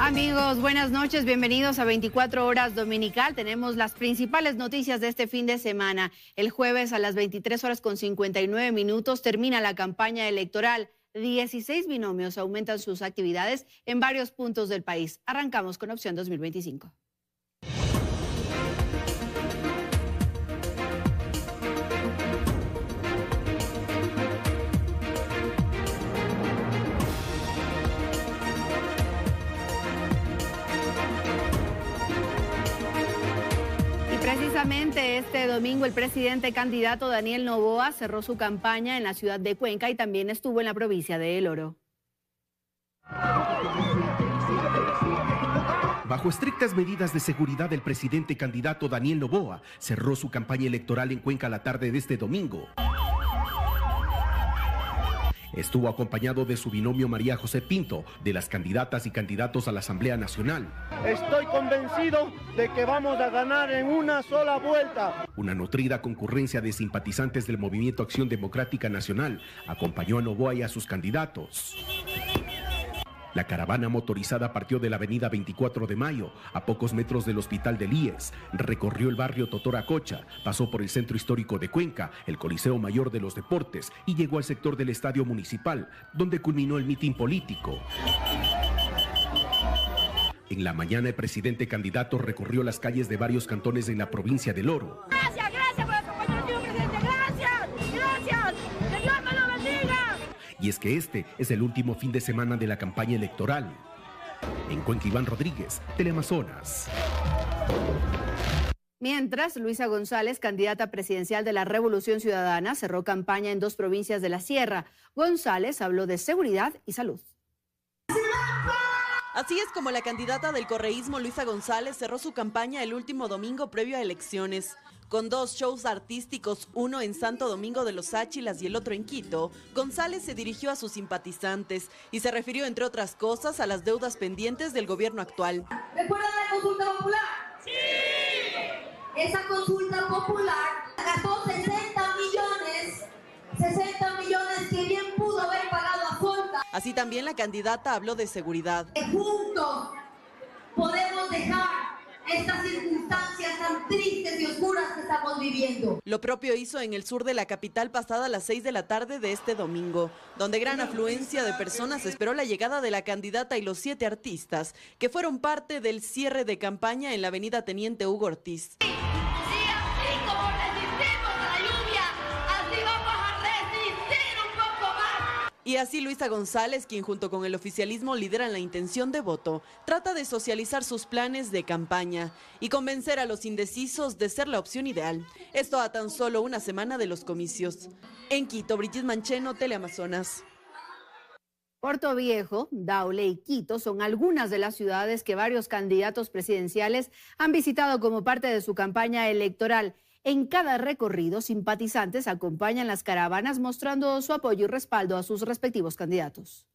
Amigos, buenas noches, bienvenidos a 24 Horas Dominical. Tenemos las principales noticias de este fin de semana. El jueves a las 23:59 termina la campaña electoral. 16 binomios aumentan sus actividades en varios puntos del país. Arrancamos con Opción 2025. Precisamente este domingo el presidente candidato Daniel Noboa cerró su campaña en la ciudad de Cuenca y también estuvo en la provincia de El Oro. Bajo estrictas medidas de seguridad, el presidente candidato Daniel Noboa cerró su campaña electoral en Cuenca la tarde de este domingo. Estuvo acompañado de su binomio María José Pinto, de las candidatas y candidatos a la Asamblea Nacional. Estoy convencido de que vamos a ganar en una sola vuelta. Una nutrida concurrencia de simpatizantes del Movimiento Acción Democrática Nacional acompañó a Noboa y a sus candidatos. La caravana motorizada partió de la avenida 24 de Mayo, a pocos metros del Hospital del IES, recorrió el barrio Totoracocha, pasó por el centro histórico de Cuenca, el Coliseo Mayor de los Deportes y llegó al sector del Estadio Municipal, donde culminó el mitin político. En la mañana, el presidente candidato recorrió las calles de varios cantones en la provincia del Oro. Gracias por acompañarnos, señor presidente. Gracias. Que Dios me lo bendiga. Y es que este es el último fin de semana de la campaña electoral. En Cuenca, Iván Rodríguez, Teleamazonas. Mientras, Luisa González, candidata presidencial de la Revolución Ciudadana, cerró campaña en 2 provincias de la Sierra. González habló de seguridad y salud. Así es como la candidata del correísmo Luisa González cerró su campaña el último domingo previo a elecciones. Con 2 shows artísticos, uno en Santo Domingo de los Áchilas y el otro en Quito, González se dirigió a sus simpatizantes y se refirió, entre otras cosas, a las deudas pendientes del gobierno actual. ¿Recuerdan la consulta popular? ¡Sí! Esa consulta popular gastó 60 millones que bien pudo haber pagado a Fonda. Así también la candidata habló de seguridad. Juntos podemos dejar estas circunstancias tan tristes y oscuras que estamos viviendo. Lo propio hizo en el sur de la capital pasada las 6 de la tarde de este domingo, donde gran afluencia de personas esperó la llegada de la candidata y los 7 artistas que fueron parte del cierre de campaña en la avenida Teniente Hugo Ortiz. Y así Luisa González, quien junto con el oficialismo lidera la intención de voto, trata de socializar sus planes de campaña y convencer a los indecisos de ser la opción ideal. Esto a tan solo una semana de los comicios. En Quito, Brigitte Mancheno, Teleamazonas. Puerto Viejo, Daule y Quito son algunas de las ciudades que varios candidatos presidenciales han visitado como parte de su campaña electoral. En cada recorrido, simpatizantes acompañan las caravanas mostrando su apoyo y respaldo a sus respectivos candidatos.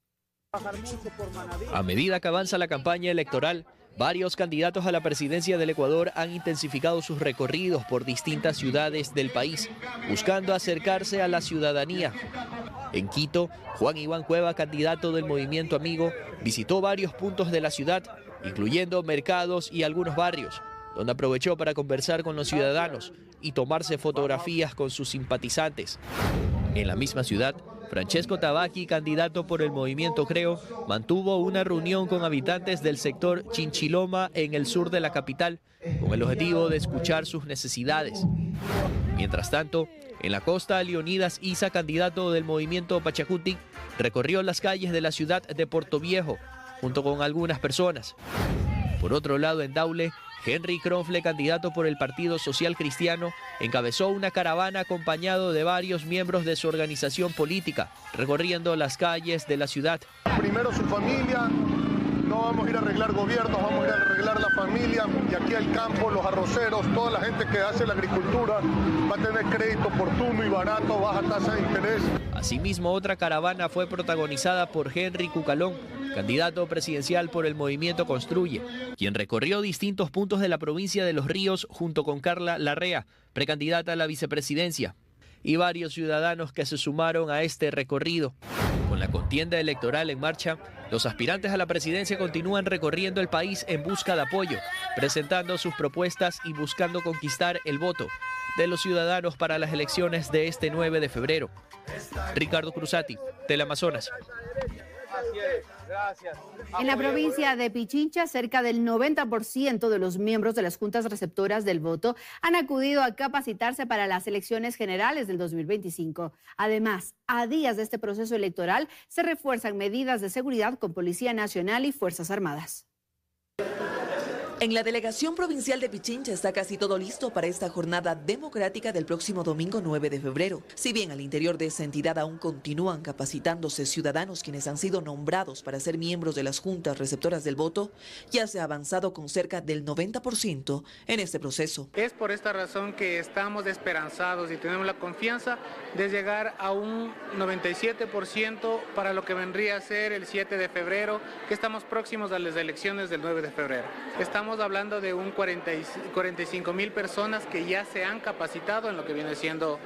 A medida que avanza la campaña electoral, varios candidatos a la presidencia del Ecuador han intensificado sus recorridos por distintas ciudades del país, buscando acercarse a la ciudadanía. En Quito, Juan Iván Cueva, candidato del Movimiento Amigo, visitó varios puntos de la ciudad, incluyendo mercados y algunos barrios, donde aprovechó para conversar con los ciudadanos y tomarse fotografías con sus simpatizantes. En la misma ciudad, Francesco Tabaqui, candidato por el Movimiento Creo, mantuvo una reunión con habitantes del sector Chinchiloma en el sur de la capital, con el objetivo de escuchar sus necesidades. Mientras tanto, en la costa, Leonidas Isa, candidato del Movimiento Pachacutic, recorrió las calles de la ciudad de Puerto Viejo, junto con algunas personas. Por otro lado, en Daule, Henry Kronfle, candidato por el Partido Social Cristiano, encabezó una caravana acompañado de varios miembros de su organización política, recorriendo las calles de la ciudad. Primero su familia, no vamos a ir a arreglar gobiernos, vamos a ir a arreglar la familia, y aquí el campo, los arroceros, toda la gente que hace la agricultura va a tener crédito oportuno y barato, baja tasa de interés. Asimismo, otra caravana fue protagonizada por Henry Cucalón, candidato presidencial por el Movimiento Construye, quien recorrió distintos puntos de la provincia de Los Ríos junto con Carla Larrea, precandidata a la vicepresidencia, y varios ciudadanos que se sumaron a este recorrido. Con la contienda electoral en marcha, Los aspirantes a la presidencia continúan recorriendo el país en busca de apoyo, presentando sus propuestas y buscando conquistar el voto de los ciudadanos para las elecciones de este 9 de febrero. Ricardo Cruzati, Teleamazonas. En la provincia de Pichincha, cerca del 90% de los miembros de las juntas receptoras del voto han acudido a capacitarse para las elecciones generales del 2025. Además, a días de este proceso electoral, se refuerzan medidas de seguridad con Policía Nacional y Fuerzas Armadas. En la delegación provincial de Pichincha está casi todo listo para esta jornada democrática del próximo domingo 9 de febrero. Si bien al interior de esa entidad aún continúan capacitándose ciudadanos quienes han sido nombrados para ser miembros de las juntas receptoras del voto, ya se ha avanzado con cerca del 90% en este proceso. Es por esta razón que estamos esperanzados y tenemos la confianza de llegar a un 97% para lo que vendría a ser el 7 de febrero, que estamos próximos a las elecciones del 9 de febrero. Estamos hablando de un 45,000 personas que ya se han capacitado en lo que viene siendo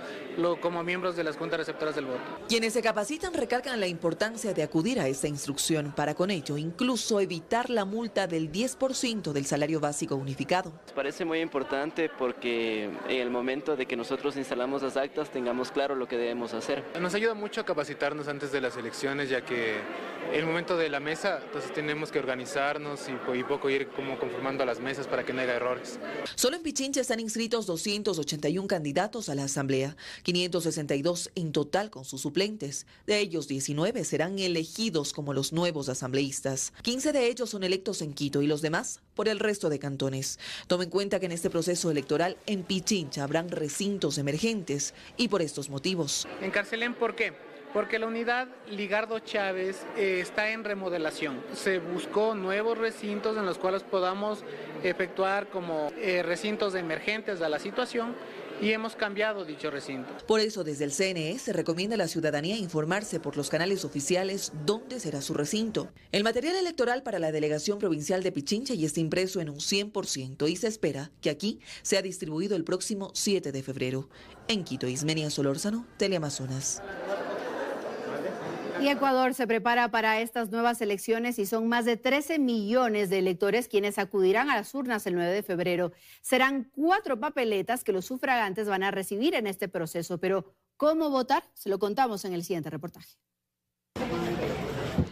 como miembros de las juntas receptoras del voto. Quienes se capacitan recalcan la importancia de acudir a esta instrucción para con ello incluso evitar la multa del 10% del salario básico unificado. Nos parece muy importante porque en el momento de que nosotros instalamos las actas tengamos claro lo que debemos hacer. Nos ayuda mucho a capacitarnos antes de las elecciones, ya que el momento de la mesa, entonces tenemos que organizarnos y poco ir como conformando a las mesas para que no haya errores. Solo en Pichincha están inscritos 281 candidatos a la asamblea, 562 en total con sus suplentes. De ellos 19 serán elegidos como los nuevos asambleístas. 15 de ellos son electos en Quito y los demás por el resto de cantones. Tome en cuenta que en este proceso electoral en Pichincha habrán recintos emergentes y por estos motivos. En Carcelén, ¿por qué? Porque la unidad Ligardo Chávez está en remodelación. Se buscó nuevos recintos en los cuales podamos efectuar como recintos emergentes a la situación y hemos cambiado dicho recinto. Por eso desde el CNE se recomienda a la ciudadanía informarse por los canales oficiales dónde será su recinto. El material electoral para la delegación provincial de Pichincha ya está impreso en un 100% y se espera que aquí sea distribuido el próximo 7 de febrero. En Quito, Ismenia Solórzano, Teleamazonas. Y Ecuador se prepara para estas nuevas elecciones y son más de 13 millones de electores quienes acudirán a las urnas el 9 de febrero. Serán 4 papeletas que los sufragantes van a recibir en este proceso. Pero, ¿cómo votar? Se lo contamos en el siguiente reportaje.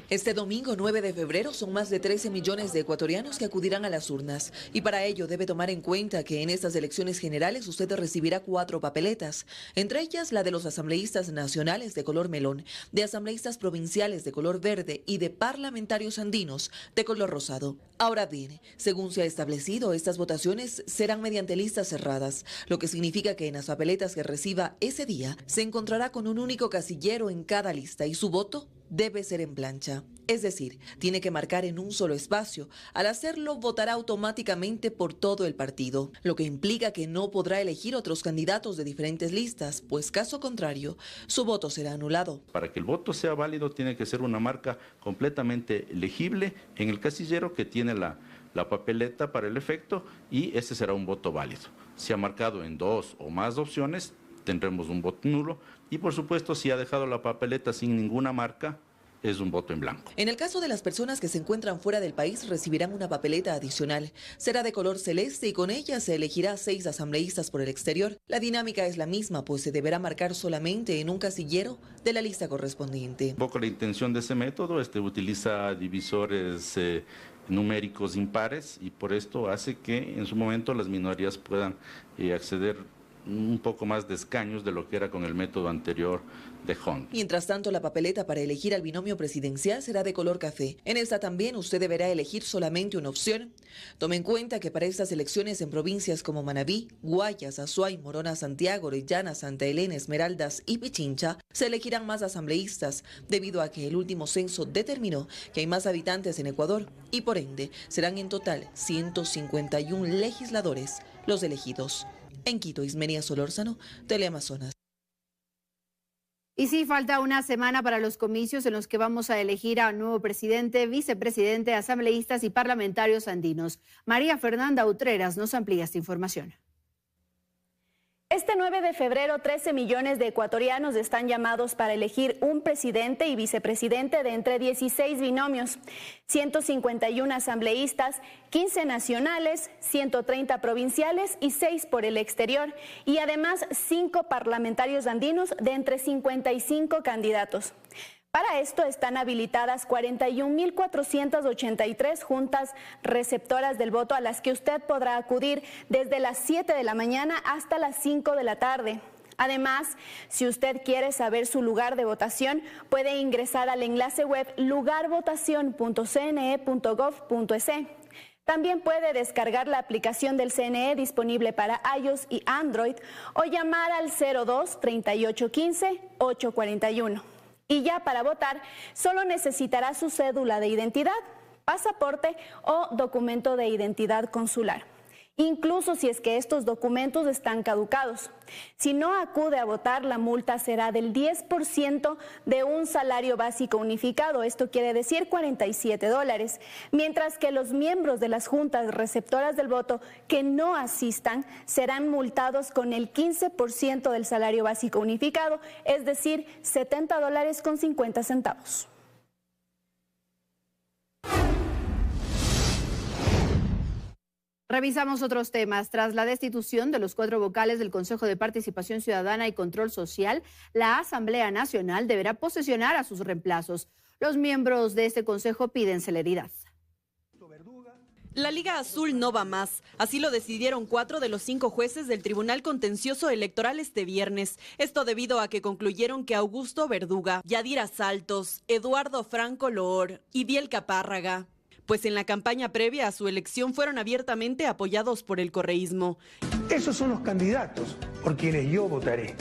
Este domingo 9 de febrero son más de 13 millones de ecuatorianos que acudirán a las urnas y para ello debe tomar en cuenta que en estas elecciones generales usted recibirá 4 papeletas, entre ellas la de los asambleístas nacionales de color melón, de asambleístas provinciales de color verde y de parlamentarios andinos de color rosado. Ahora bien, según se ha establecido, estas votaciones serán mediante listas cerradas, lo que significa que en las papeletas que reciba ese día se encontrará con un único casillero en cada lista y su voto debe ser en plancha, es decir, tiene que marcar en un solo espacio. Al hacerlo, votará automáticamente por todo el partido, lo que implica que no podrá elegir otros candidatos de diferentes listas, pues caso contrario, su voto será anulado. Para que el voto sea válido, tiene que ser una marca completamente legible en el casillero que tiene la papeleta para el efecto y ese será un voto válido. Si ha marcado en 2 o más opciones, tendremos un voto nulo y por supuesto si ha dejado la papeleta sin ninguna marca, es un voto en blanco. En el caso de las personas que se encuentran fuera del país recibirán una papeleta adicional. Será de color celeste y con ella se elegirá 6 asambleístas por el exterior. La dinámica es la misma, pues se deberá marcar solamente en un casillero de la lista correspondiente. Un poco la intención de ese método utiliza divisores numéricos impares y por esto hace que en su momento las minorías puedan acceder un poco más de escaños de lo que era con el método anterior de Hunt. Mientras tanto, la papeleta para elegir al binomio presidencial será de color café. En esta también usted deberá elegir solamente una opción. Tome en cuenta que para estas elecciones en provincias como Manabí, Guayas, Azuay, Morona, Santiago, Orellana, Santa Elena, Esmeraldas y Pichincha se elegirán más asambleístas debido a que el último censo determinó que hay más habitantes en Ecuador y por ende serán en total 151 legisladores los elegidos. En Quito, Ismenia Solórzano, Teleamazonas. Y sí, falta una semana para los comicios en los que vamos a elegir a un nuevo presidente, vicepresidente, asambleístas y parlamentarios andinos. María Fernanda Utreras nos amplía esta información. Este 9 de febrero, 13 millones de ecuatorianos están llamados para elegir un presidente y vicepresidente de entre 16 binomios, 151 asambleístas, 15 nacionales, 130 provinciales y 6 por el exterior, y además 5 parlamentarios andinos de entre 55 candidatos. Para esto están habilitadas 41.483 juntas receptoras del voto a las que usted podrá acudir desde las 7 de la mañana hasta las 5 de la tarde. Además, si usted quiere saber su lugar de votación, puede ingresar al enlace web lugarvotacion.cne.gov.es. También puede descargar la aplicación del CNE disponible para iOS y Android o llamar al 02-3815-841. Y ya para votar, solo necesitará su cédula de identidad, pasaporte o documento de identidad consular, incluso si es que estos documentos están caducados. Si no acude a votar, la multa será del 10% de un salario básico unificado, esto quiere decir $47, mientras que los miembros de las juntas receptoras del voto que no asistan serán multados con el 15% del salario básico unificado, es decir, $70.50. Revisamos otros temas. Tras la destitución de los 4 vocales del Consejo de Participación Ciudadana y Control Social, la Asamblea Nacional deberá posesionar a sus reemplazos. Los miembros de este consejo piden celeridad. La Liga Azul no va más. Así lo decidieron 4 de los 5 jueces del Tribunal Contencioso Electoral este viernes. Esto debido a que concluyeron que Augusto Verduga, Yadira Saltos, Eduardo Franco Loor y Biel Capárraga, pues en la campaña previa a su elección fueron abiertamente apoyados por el correísmo. Esos son los candidatos por quienes yo votaré.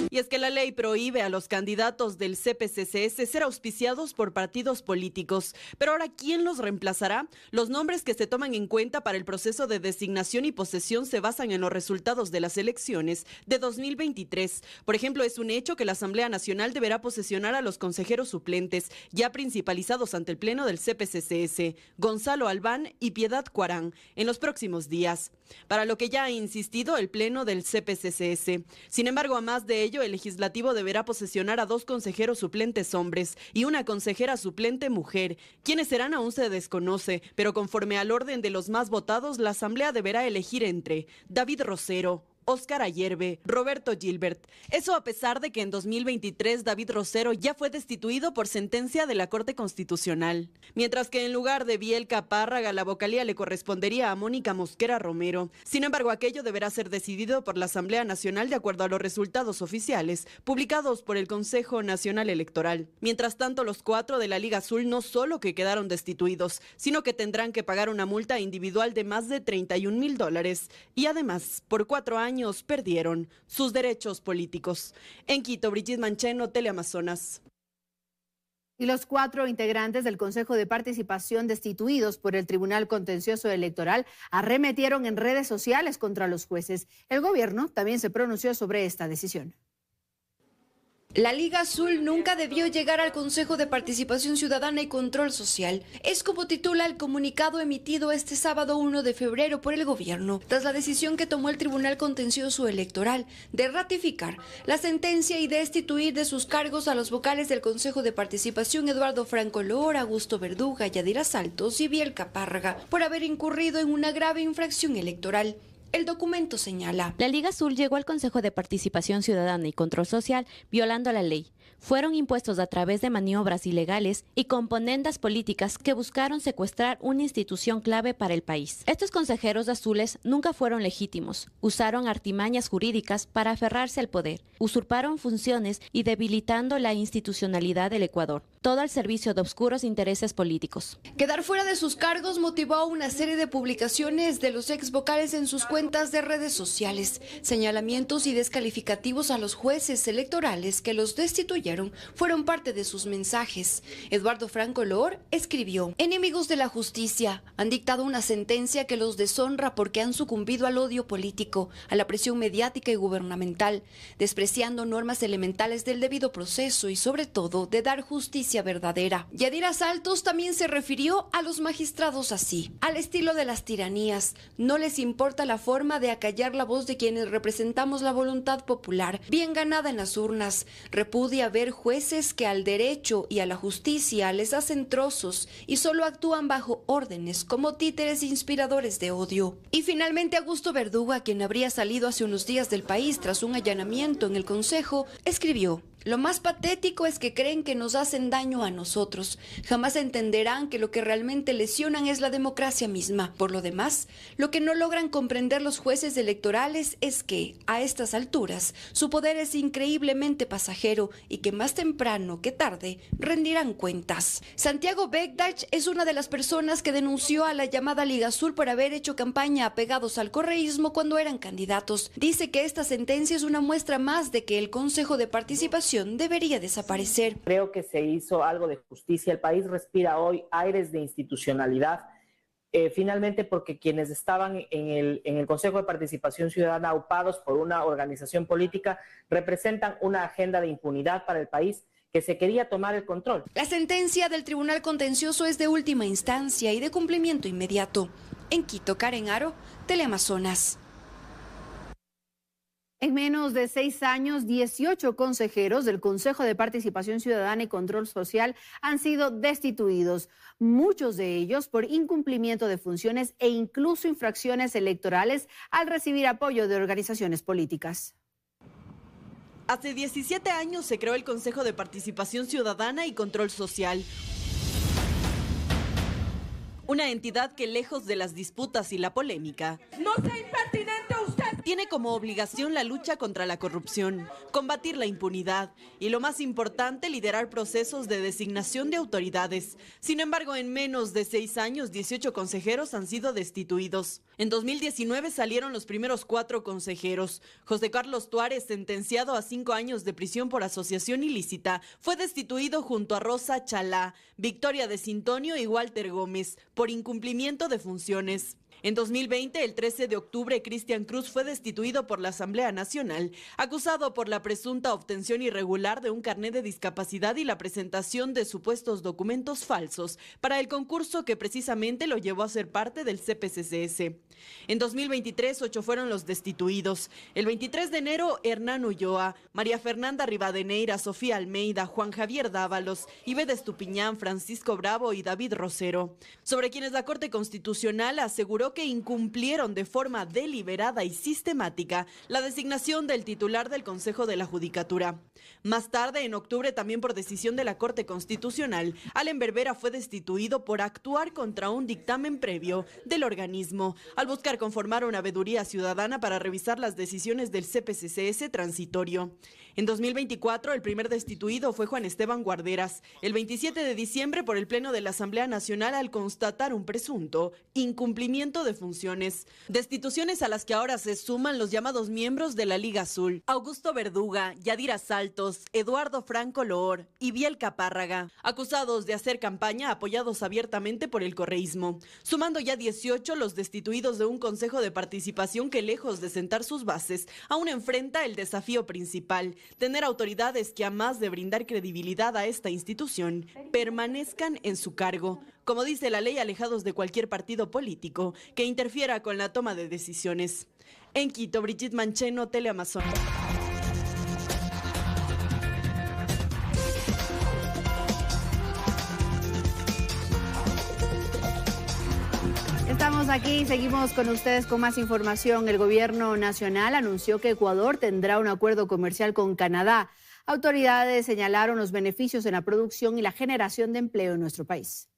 Y es que la ley prohíbe a los candidatos del CPCCS ser auspiciados por partidos políticos. Pero ahora, ¿quién los reemplazará? Los nombres que se toman en cuenta para el proceso de designación y posesión se basan en los resultados de las elecciones de 2023. Por ejemplo, es un hecho que la Asamblea Nacional deberá posesionar a los consejeros suplentes, ya principalizados ante el Pleno del CPCCS, Gonzalo Albán y Piedad Cuarán, en los próximos días. Para lo que ya ha insistido el Pleno del CPCCS. Sin embargo, a más de ello, el legislativo deberá posesionar a 2 consejeros suplentes hombres y una consejera suplente mujer. Quiénes serán aún se desconoce, pero conforme al orden de los más votados, la Asamblea deberá elegir entre David Rosero, Óscar Ayerbe, Roberto Gilbert. Eso a pesar de que en 2023 David Rosero ya fue destituido por sentencia de la Corte Constitucional. Mientras que en lugar de Biel Capárraga, la vocalía le correspondería a Mónica Mosquera Romero. Sin embargo, aquello deberá ser decidido por la Asamblea Nacional de acuerdo a los resultados oficiales publicados por el Consejo Nacional Electoral. Mientras tanto, los 4 de la Liga Azul no solo que quedaron destituidos, sino que tendrán que pagar una multa individual de más de $31.000 y además, por 4 años, perdieron sus derechos políticos. En Quito, Brigitte Mancheno, Teleamazonas. Y los 4 integrantes del Consejo de Participación destituidos por el Tribunal Contencioso Electoral arremetieron en redes sociales contra los jueces. El gobierno también se pronunció sobre esta decisión. La Liga Azul nunca debió llegar al Consejo de Participación Ciudadana y Control Social. Es como titula el comunicado emitido este sábado 1 de febrero por el gobierno, tras la decisión que tomó el Tribunal Contencioso Electoral de ratificar la sentencia y destituir de sus cargos a los vocales del Consejo de Participación Eduardo Franco Loor, Augusto Verduga, Yadira Saltos y Biel Capárraga por haber incurrido en una grave infracción electoral. El documento señala: la Liga Azul llegó al Consejo de Participación Ciudadana y Control Social violando la ley. Fueron impuestos a través de maniobras ilegales y componendas políticas que buscaron secuestrar una institución clave para el país. Estos consejeros azules nunca fueron legítimos. Usaron artimañas jurídicas para aferrarse al poder. Usurparon funciones y debilitando la institucionalidad del Ecuador. Todo al servicio de oscuros intereses políticos. Quedar fuera de sus cargos motivó una serie de publicaciones de los ex vocales en sus cuentas de redes sociales, señalamientos y descalificativos a los jueces electorales que los destituyeron oyeron fueron parte de sus mensajes. Eduardo Franco Loor escribió: enemigos de la justicia han dictado una sentencia que los deshonra porque han sucumbido al odio político, a la presión mediática y gubernamental, despreciando normas elementales del debido proceso y sobre todo de dar justicia verdadera. Yadira Saltos también se refirió a los magistrados así: al estilo de las tiranías, no les importa la forma de acallar la voz de quienes representamos la voluntad popular, bien ganada en las urnas. Repudia ver jueces que al derecho y a la justicia les hacen trozos y solo actúan bajo órdenes como títeres inspiradores de odio. Y finalmente Augusto Verduga, quien habría salido hace unos días del país tras un allanamiento en el Consejo, escribió: lo más patético es que creen que nos hacen daño a nosotros. Jamás entenderán que lo que realmente lesionan es la democracia misma. Por lo demás, lo que no logran comprender los jueces electorales es que, a estas alturas, su poder es increíblemente pasajero y que más temprano que tarde rendirán cuentas. Santiago Begdach es una de las personas que denunció a la llamada Liga Azul por haber hecho campaña apegados al correísmo cuando eran candidatos. Dice que esta sentencia es una muestra más de que el Consejo de Participación debería desaparecer. Creo que se hizo algo de justicia. El país respira hoy aires de institucionalidad, finalmente porque quienes estaban en el Consejo de Participación Ciudadana aupados por una organización política representan una agenda de impunidad para el país que se quería tomar el control. La sentencia del Tribunal Contencioso es de última instancia y de cumplimiento inmediato. En Quito, Karen Aro, Teleamazonas. En menos de 6 años, 18 consejeros del Consejo de Participación Ciudadana y Control Social han sido destituidos, muchos de ellos por incumplimiento de funciones e incluso infracciones electorales al recibir apoyo de organizaciones políticas. Hace 17 años se creó el Consejo de Participación Ciudadana y Control Social. Una entidad que, lejos de las disputas y la polémica, no sea impertinente usted. Tiene como obligación la lucha contra la corrupción, combatir la impunidad y, lo más importante, liderar procesos de designación de autoridades. Sin embargo, en menos de 6 años, 18 consejeros han sido destituidos. En 2019 salieron los primeros 4 consejeros. José Carlos Tuárez, sentenciado a 5 años de prisión por asociación ilícita, fue destituido junto a Rosa Chalá, Victoria de Cintonio y Walter Gómez por incumplimiento de funciones. En 2020, el 13 de octubre, Cristian Cruz fue destituido por la Asamblea Nacional, acusado por la presunta obtención irregular de un carnet de discapacidad y la presentación de supuestos documentos falsos para el concurso que precisamente lo llevó a ser parte del CPCCS. En 2023, 8 fueron los destituidos. El 23 de enero, Hernán Ulloa, María Fernanda Rivadeneira, Sofía Almeida, Juan Javier Dávalos, Ivette Estupiñán, Francisco Bravo y David Rosero, sobre quienes la Corte Constitucional aseguró que incumplieron de forma deliberada y sistemática la designación del titular del Consejo de la Judicatura. Más tarde, en octubre, también por decisión de la Corte Constitucional, Allen Berbera fue destituido por actuar contra un dictamen previo del organismo, al buscar conformar una veeduría ciudadana para revisar las decisiones del CPCCS transitorio. En 2024, el primer destituido fue Juan Esteban Guarderas, el 27 de diciembre por el Pleno de la Asamblea Nacional al constatar un presunto incumplimiento de funciones. Destituciones a las que ahora se suman los llamados miembros de la Liga Azul: Augusto Verduga, Yadira Saltos, Eduardo Franco Loor y Biel Capárraga, acusados de hacer campaña apoyados abiertamente por el correísmo. Sumando ya 18 los destituidos de un Consejo de Participación que, lejos de sentar sus bases, aún enfrenta el desafío principal: tener autoridades que, a más de brindar credibilidad a esta institución, permanezcan en su cargo, como dice la ley, alejados de cualquier partido político que interfiera con la toma de decisiones. En Quito, Brigitte Mancheno, Teleamazonas. Estamos aquí y seguimos con ustedes con más información. El gobierno nacional anunció que Ecuador tendrá un acuerdo comercial con Canadá. Autoridades señalaron los beneficios en la producción y la generación de empleo en nuestro país.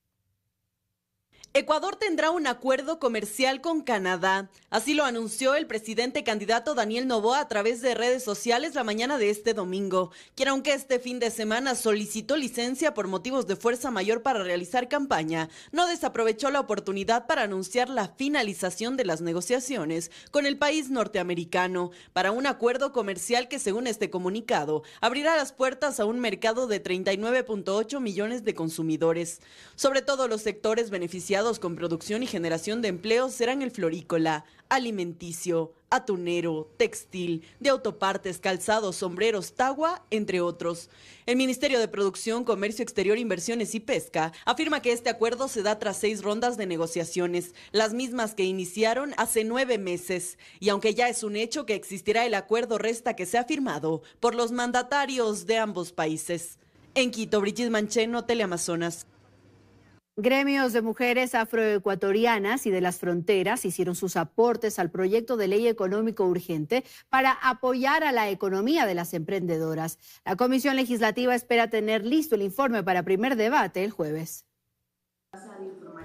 Ecuador tendrá un acuerdo comercial con Canadá. Así lo anunció el presidente candidato Daniel Noboa a través de redes sociales la mañana de este domingo, quien aunque este fin de semana solicitó licencia por motivos de fuerza mayor para realizar campaña, no desaprovechó la oportunidad para anunciar la finalización de las negociaciones con el país norteamericano para un acuerdo comercial que, según este comunicado, abrirá las puertas a un mercado de 39.8 millones de consumidores. Sobre todo los sectores beneficiados con producción y generación de empleos serán el florícola, alimenticio, atunero, textil, de autopartes, calzados, sombreros, tagua, entre otros. El Ministerio de Producción, Comercio Exterior, Inversiones y Pesca afirma que este acuerdo se da tras 6 rondas de negociaciones, las mismas que iniciaron hace 9 meses. Y aunque ya es un hecho que existirá el acuerdo, resta que sea firmado por los mandatarios de ambos países. En Quito, Brigitte Mancheno, Teleamazonas. Gremios de mujeres afroecuatorianas y de las fronteras hicieron sus aportes al proyecto de ley económico urgente para apoyar a la economía de las emprendedoras. La Comisión Legislativa espera tener listo el informe para primer debate el jueves.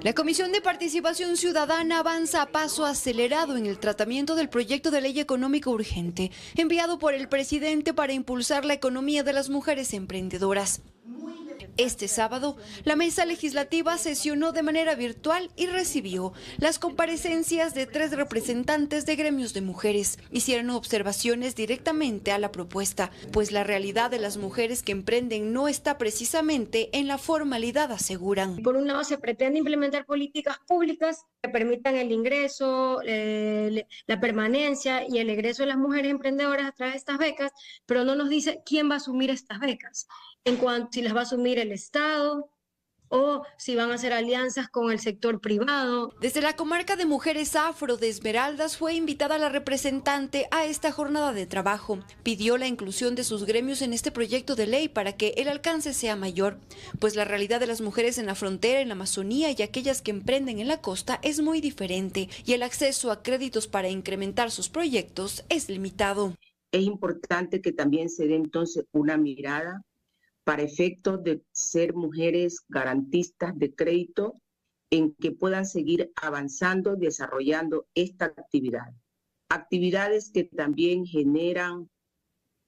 La Comisión de Participación Ciudadana avanza a paso acelerado en el tratamiento del proyecto de ley económico urgente, enviado por el presidente para impulsar la economía de las mujeres emprendedoras. Este sábado, la mesa legislativa sesionó de manera virtual y recibió las comparecencias de 3 representantes de gremios de mujeres. Hicieron observaciones directamente a la propuesta, pues la realidad de las mujeres que emprenden no está precisamente en la formalidad, aseguran. Por un lado, se pretende implementar políticas públicas que permitan el ingreso, la permanencia y el egreso de las mujeres emprendedoras a través de estas becas, pero no nos dice quién va a asumir estas becas. En cuanto si las va a asumir el Estado o si van a hacer alianzas con el sector privado. Desde la comarca de mujeres afro de Esmeraldas fue invitada la representante a esta jornada de trabajo. Pidió la inclusión de sus gremios en este proyecto de ley para que el alcance sea mayor, pues la realidad de las mujeres en la frontera, en la Amazonía y aquellas que emprenden en la costa es muy diferente y el acceso a créditos para incrementar sus proyectos es limitado. Es importante que también se dé entonces una mirada para efectos de ser mujeres garantistas de crédito en que puedan seguir avanzando, desarrollando esta actividad. Actividades que también generan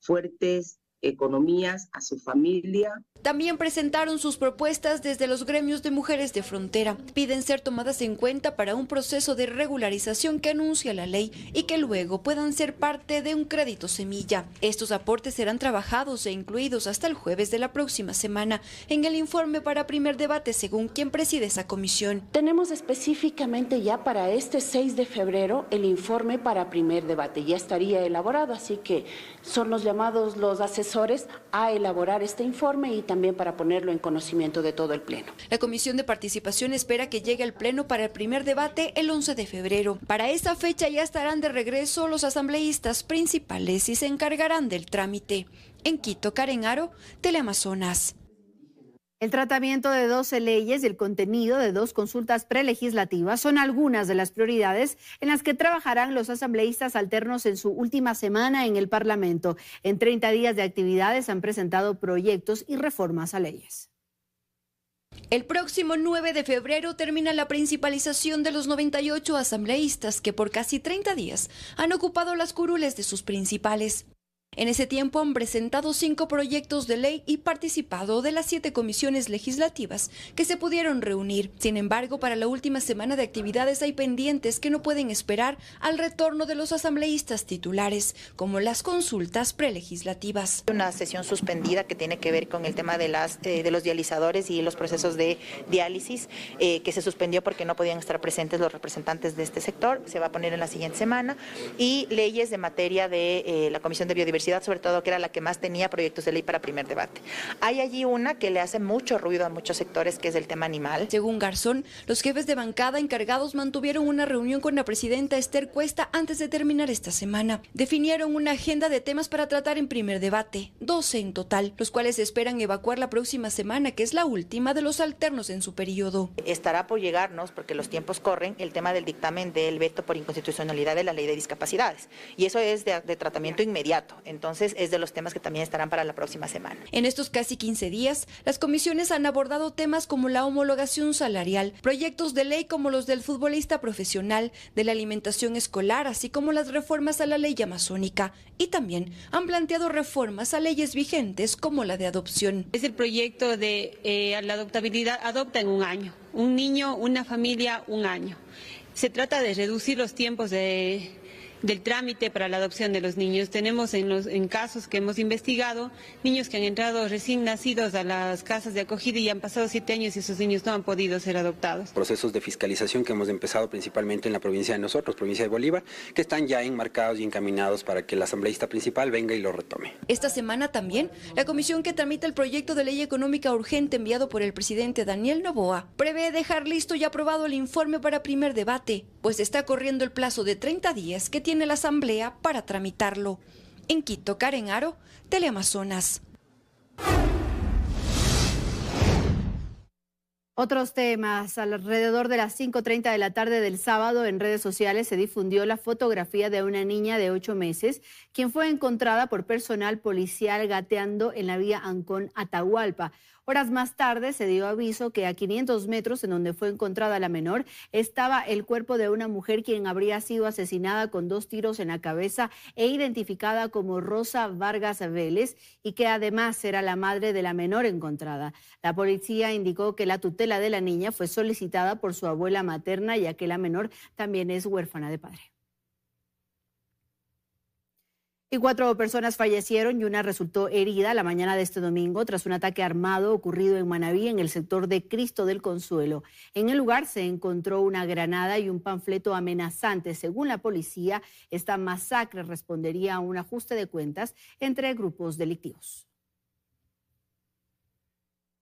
fuertes economías a su familia. También presentaron sus propuestas desde los gremios de mujeres de frontera. Piden ser tomadas en cuenta para un proceso de regularización que anuncia la ley y que luego puedan ser parte de un crédito semilla. Estos aportes serán trabajados e incluidos hasta el jueves de la próxima semana en el informe para primer debate, según quien preside esa comisión. Tenemos específicamente ya para este 6 de febrero el informe para primer debate. Ya estaría elaborado, así que son los llamados los asesores a elaborar este informe y también para ponerlo en conocimiento de todo el Pleno. La Comisión de Participación espera que llegue al Pleno para el primer debate el 11 de febrero. Para esa fecha ya estarán de regreso los asambleístas principales y se encargarán del trámite. En Quito, Karen Aro, Teleamazonas. El tratamiento de 12 leyes y el contenido de 2 consultas prelegislativas son algunas de las prioridades en las que trabajarán los asambleístas alternos en su última semana en el Parlamento. En 30 días de actividades han presentado proyectos y reformas a leyes. El próximo 9 de febrero termina la principalización de los 98 asambleístas que por casi 30 días han ocupado las curules de sus principales. En ese tiempo han presentado 5 proyectos de ley y participado de las 7 comisiones legislativas que se pudieron reunir. Sin embargo, para la última semana de actividades hay pendientes que no pueden esperar al retorno de los asambleístas titulares, como las consultas prelegislativas. Una sesión suspendida que tiene que ver con el tema de los dializadores y los procesos de diálisis, que se suspendió porque no podían estar presentes los representantes de este sector. Se va a poner en la siguiente semana. Y leyes de materia de la Comisión de Biodiversidad, sobre todo, que era la que más tenía proyectos de ley para primer debate. Hay allí una que le hace mucho ruido a muchos sectores, que es el tema animal. Según Garzón, los jefes de bancada encargados mantuvieron una reunión con la presidenta Esther Cuesta antes de terminar esta semana. Definieron una agenda de temas para tratar en primer debate, 12 en total, los cuales esperan evacuar la próxima semana, que es la última de los alternos en su periodo. Estará por llegarnos, porque los tiempos corren, el tema del dictamen del veto por inconstitucionalidad de la ley de discapacidades. Y eso es de tratamiento inmediato. En Entonces es de los temas que también estarán para la próxima semana. En estos casi 15 días, las comisiones han abordado temas como la homologación salarial, proyectos de ley como los del futbolista profesional, de la alimentación escolar, así como las reformas a la ley amazónica. Y también han planteado reformas a leyes vigentes como la de adopción. Es el proyecto de la adoptabilidad, adopta en un año. Un niño, una familia, un año. Se trata de reducir los tiempos del trámite para la adopción de los niños. Tenemos en casos que hemos investigado, niños que han entrado recién nacidos a las casas de acogida y han pasado 7 años y esos niños no han podido ser adoptados. Procesos de fiscalización que hemos empezado principalmente en la provincia de nosotros, provincia de Bolívar, que están ya enmarcados y encaminados para que el asambleísta principal venga y lo retome. Esta semana también, la comisión que tramita el proyecto de ley económica urgente enviado por el presidente Daniel Noboa prevé dejar listo y aprobado el informe para primer debate, pues está corriendo el plazo de 30 días que tiene la Asamblea para tramitarlo. En Quito, Karen Aro, Teleamazonas. Otros temas. Alrededor de las 5:30 de la tarde del sábado en redes sociales se difundió la fotografía de una niña de 8 meses, quien fue encontrada por personal policial gateando en la vía Ancón-Atahualpa. Horas más tarde se dio aviso que a 500 metros en donde fue encontrada la menor estaba el cuerpo de una mujer quien habría sido asesinada con 2 tiros en la cabeza e identificada como Rosa Vargas Vélez y que además era la madre de la menor encontrada. La policía indicó que la tutela de la niña fue solicitada por su abuela materna ya que la menor también es huérfana de padre. Y 4 personas fallecieron y una resultó herida la mañana de este domingo tras un ataque armado ocurrido en Manabí, en el sector de Cristo del Consuelo. En el lugar se encontró una granada y un panfleto amenazante. Según la policía, esta masacre respondería a un ajuste de cuentas entre grupos delictivos.